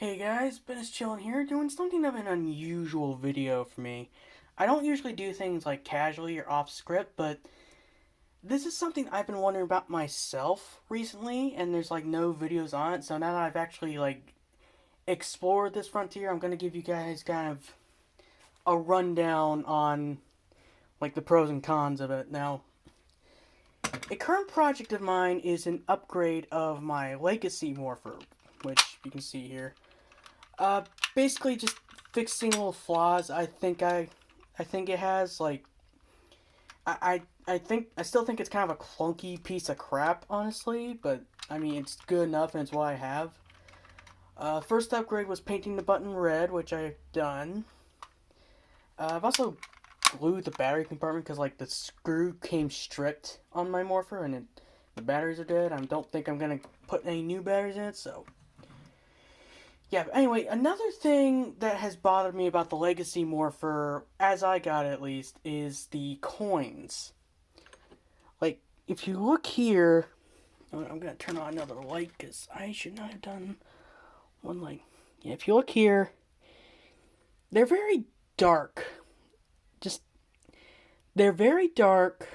Hey guys, Ben is chilling here, doing something of an unusual video for me. I don't usually do things like casually or off script, but this is something I've been wondering about myself recently, and there's like no videos on it, so now that I've actually explored this frontier, I'm gonna give you guys kind of a rundown on like the pros and cons of it. Now, a current project of mine is an upgrade of my Legacy Morpher, which you can see here. Uh, Basically just fixing little flaws. I think it has I still think it's kind of a clunky piece of crap, honestly. But I mean, it's good enough, and it's what I have. First upgrade was painting the button red, which I've done. I've also glued the battery compartment because like the screw came stripped on my Morpher, and the batteries are dead. I don't think I'm gonna put any new batteries in it, so yeah, but anyway, another thing that has bothered me about the Legacy Morpher, as I got it at least, is the coins. Like, if you look here, I'm gonna turn on another light because I should not have done one light. Yeah, if you look here, they're very dark. Just, they're very dark,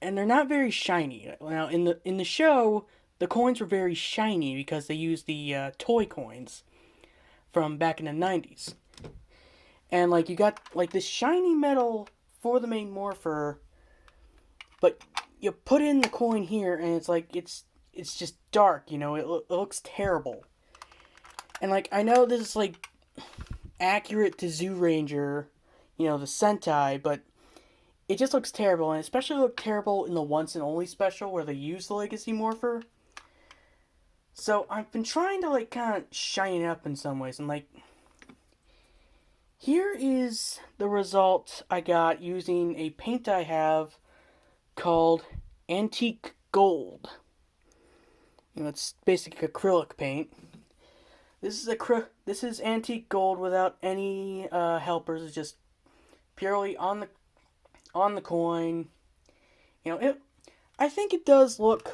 and they're not very shiny. Now, in the show, the coins were very shiny because they used the toy coins from back in the 90s. And like you got like this shiny metal for the main Morpher, but you put in the coin here and it's just dark, it looks terrible. And like I know this is like accurate to Zoo Ranger, the Sentai, but it just looks terrible, and especially looked terrible in the Once and Only special where they use the Legacy Morpher. So I've been trying to like kind of shine it up in some ways, and like here is the result I got using a paint I have called Antique Gold. It's basic acrylic paint. This is Antique Gold without any helpers. It's just purely on the coin. I think it does look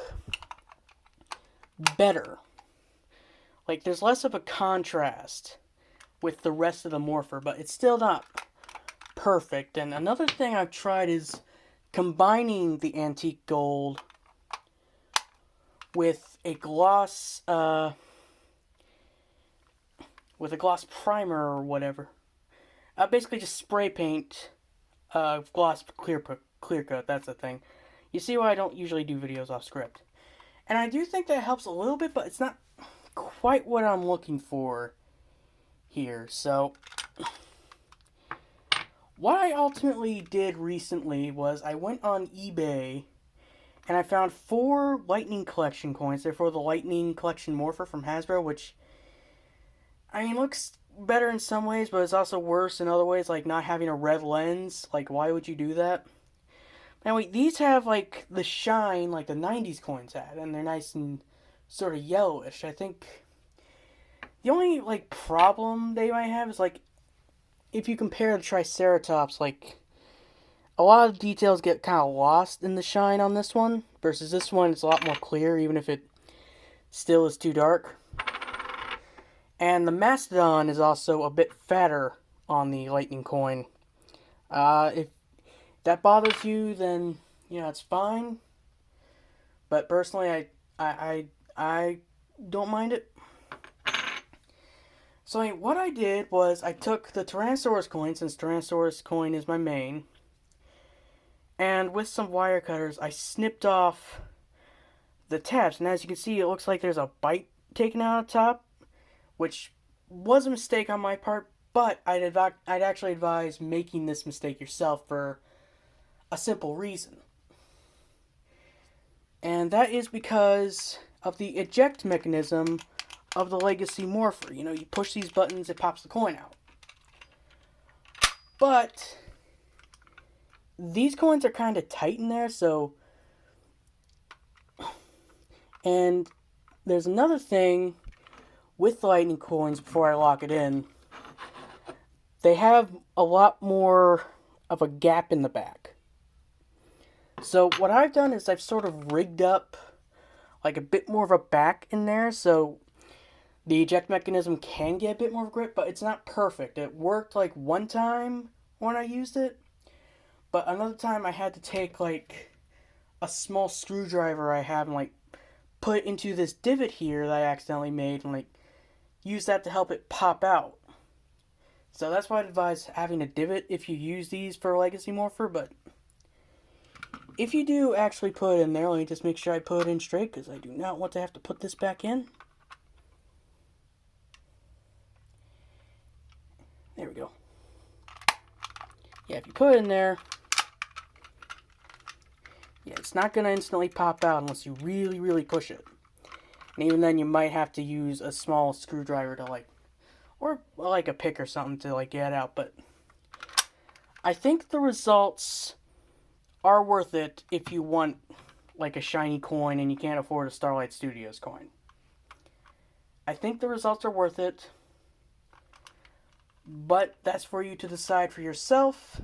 better. Like there's less of a contrast with the rest of the Morpher, but it's still not perfect. And another thing I've tried is combining the antique gold with a gloss primer or whatever. Basically just spray paint gloss clear coat. That's the thing. You see why I don't usually do videos off script. And I do think that helps a little bit, but it's not quite what I'm looking for here. So what I ultimately did recently was I went on eBay and I found 4 Lightning Collection coins. They're for the Lightning Collection Morpher from Hasbro, which, I mean, looks better in some ways, but it's also worse in other ways, like not having a red lens. Like, why would you do that? Anyway, these have, like, the shine like the 90s coins had, and they're nice and sort of yellowish. I think the only, like, problem they might have is, like, if you compare the Triceratops, like, a lot of details get kind of lost in the shine on this one, versus this one, it's a lot more clear, even if it still is too dark. And the Mastodon is also a bit fatter on the Lightning coin. If that bothers you, then, it's fine. But personally, I don't mind it. So what I did was I took the Tyrannosaurus coin, since Tyrannosaurus coin is my main, and with some wire cutters, I snipped off the tabs. And as you can see, it looks like there's a bite taken out of the top, which was a mistake on my part, but I'd actually advise making this mistake yourself for a simple reason. And that is because of the eject mechanism of the Legacy Morpher. You push these buttons, it pops the coin out. But these coins are kind of tight in there, so... And there's another thing with the Lightning coins before I lock it in. They have a lot more of a gap in the back. So what I've done is I've sort of rigged up like a bit more of a back in there, so The eject mechanism can get a bit more grip, but it's not perfect. It worked like one time when I used it, but another time I had to take like a small screwdriver I have and like put it into this divot here that I accidentally made and like use that to help it pop out. So that's why I'd advise having a divot if you use these for Legacy Morpher, but if you do actually put it in there, let me just make sure I put it in straight because I do not want to have to put this back in. There we go. Yeah, if you put it in there, yeah, it's not going to instantly pop out unless you really, really push it. And even then, you might have to use a small screwdriver to like, or like a pick or something to like get it out. But I think the results are worth it if you want like a shiny coin and you can't afford a Starlight Studios coin. I think the results are worth it, but that's for you to decide for yourself.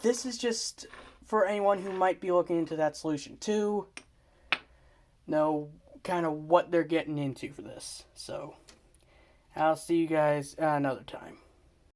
This is just for anyone who might be looking into that solution too. Know kind of what they're getting into for this. So I'll see you guys another time.